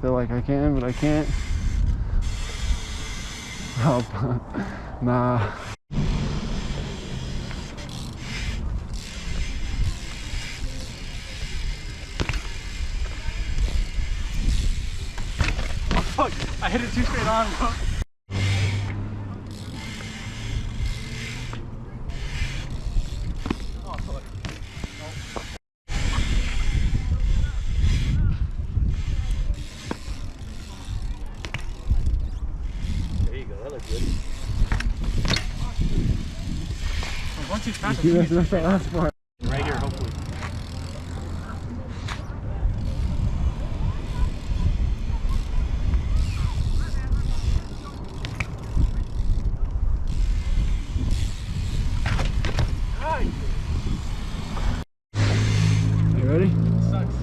feel like I can, but I can't. Oh, nah. Fuck, I hit it too straight on, bro. Once you catch it, that's the last part. Right here, hopefully. You ready? Sucks.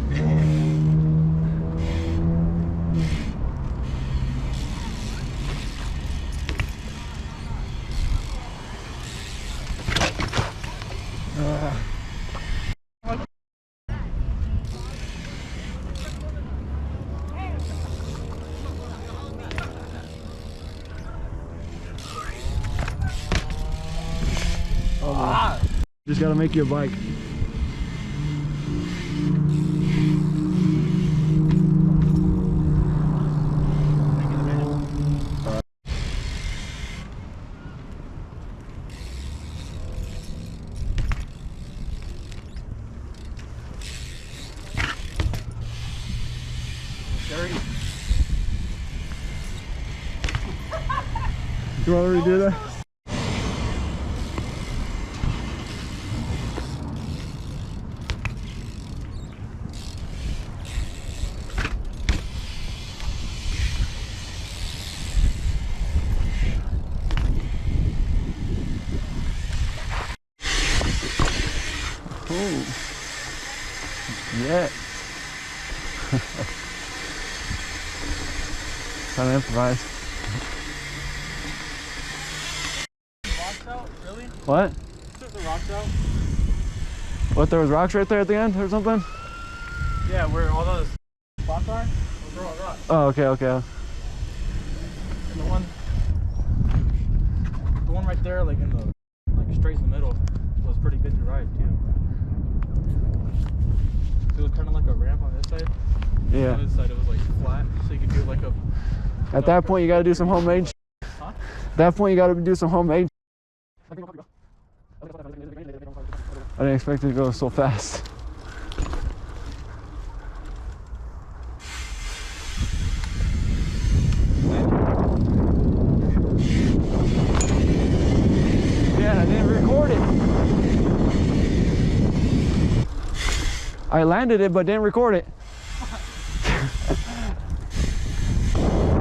Just gotta make your bike. Dirty. You want to redo that? Trying to improvise. Rocks out? Really? What? Took the rocks out? What, there was rocks right there at the end or something? Yeah, where all those spots are? Those are all rocks. Oh, okay, okay. And the one right there, like in the, like straight in the middle, was pretty good to ride too. It was kind of like a ramp on this side. Yeah. On this side, it was like flat, so you could do like a. At that point, you got to do some homemade. Huh? At that point, you got to do some homemade. I didn't expect it to go so fast. Yeah, I didn't record it. I landed it, but didn't record it.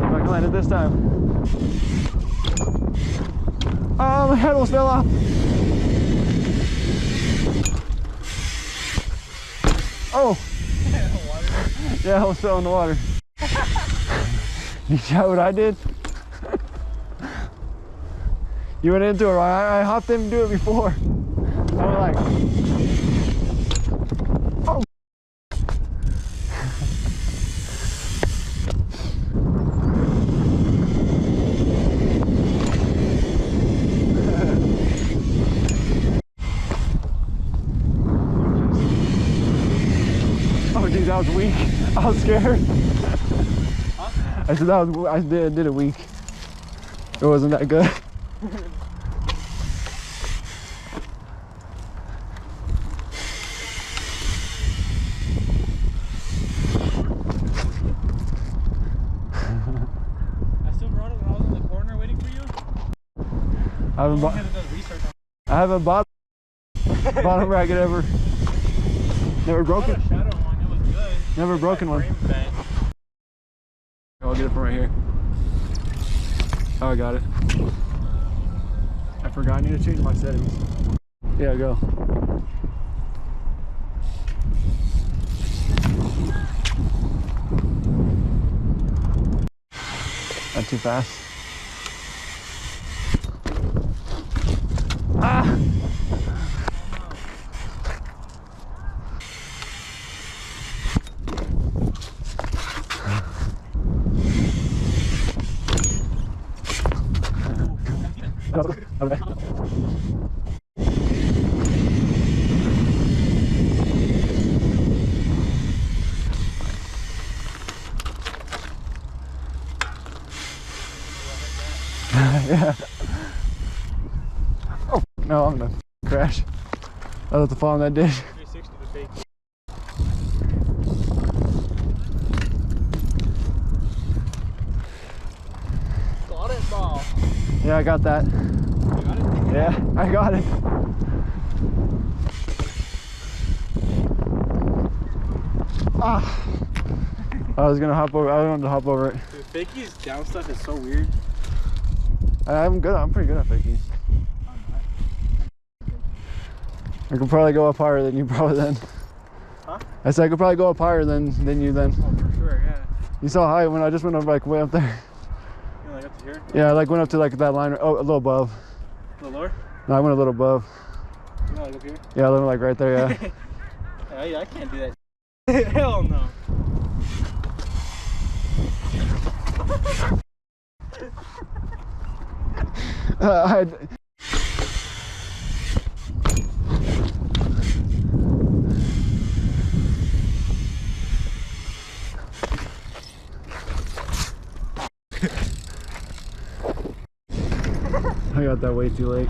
If I can land it this time. Oh, my head almost fell off. Oh! Yeah, I almost fell in the water. You saw what I did? You went into it, I hopped in and do it before. I was like, oh! Oh geez, that was weak. I was scared. Huh? I said that was, I did it weak. It wasn't that good. I haven't bought a racket ever. Never broken. It was good. Never broken one. I'll get it from right here. Oh, I got it. I forgot. I need to change my settings. Yeah, go. Not too fast. Ah! Okay. Yeah. Oh, no, I'm gonna crash. I have to fall in that ditch. 360 to fake. Got it, ball. Yeah, I got that. You got it? Yeah, I got it. Ah. I was gonna hop over. I wanted to hop over it. Dude, fakies down stuff is so weird. I'm good. I'm pretty good at fakies. I could probably go up higher than you probably then. Huh? I said I could probably go up higher than you then. Oh, for sure, yeah. You saw high when I just went up like way up there. You like up to here? Yeah, I like went up to like that line. Oh, a little above. A little lower? No, I went a little above. You know, like up here? Yeah, I went like right there. Yeah. Yeah, I can't do that. Hell no. I got that way too late.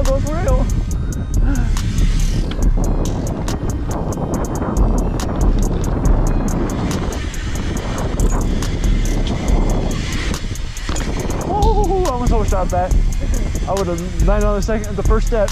now, go for real. Oh, I almost overshot that. I would have landed on the first step.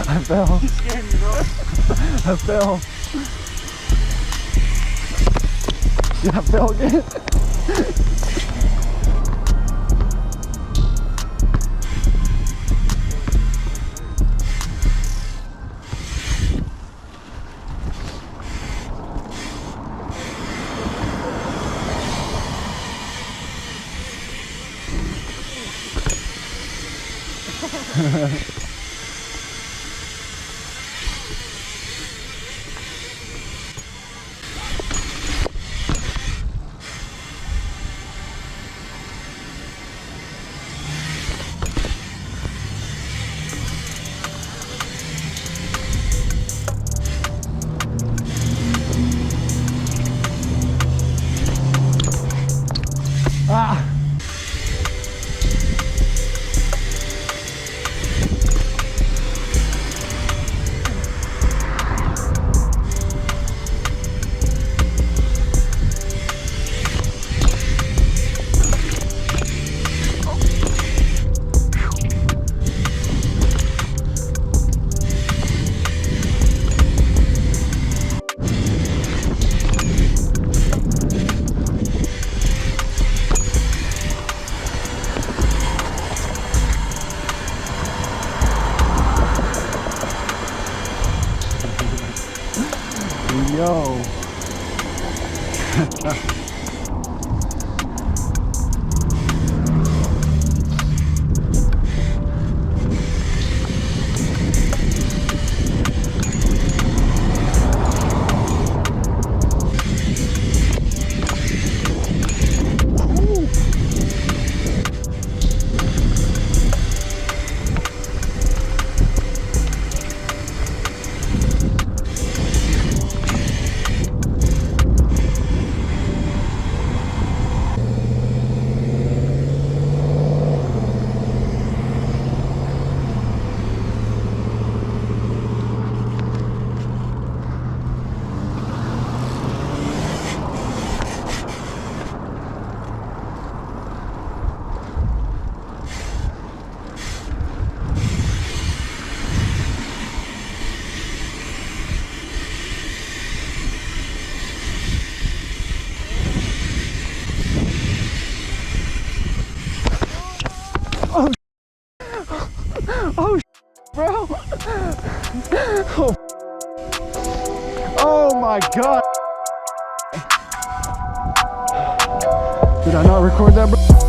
I fell. You scared me, bro. I fell. Yeah, I fell again. Ah! Yo. Oh, oh, bro. Oh, oh my God. Did I not record that, bro?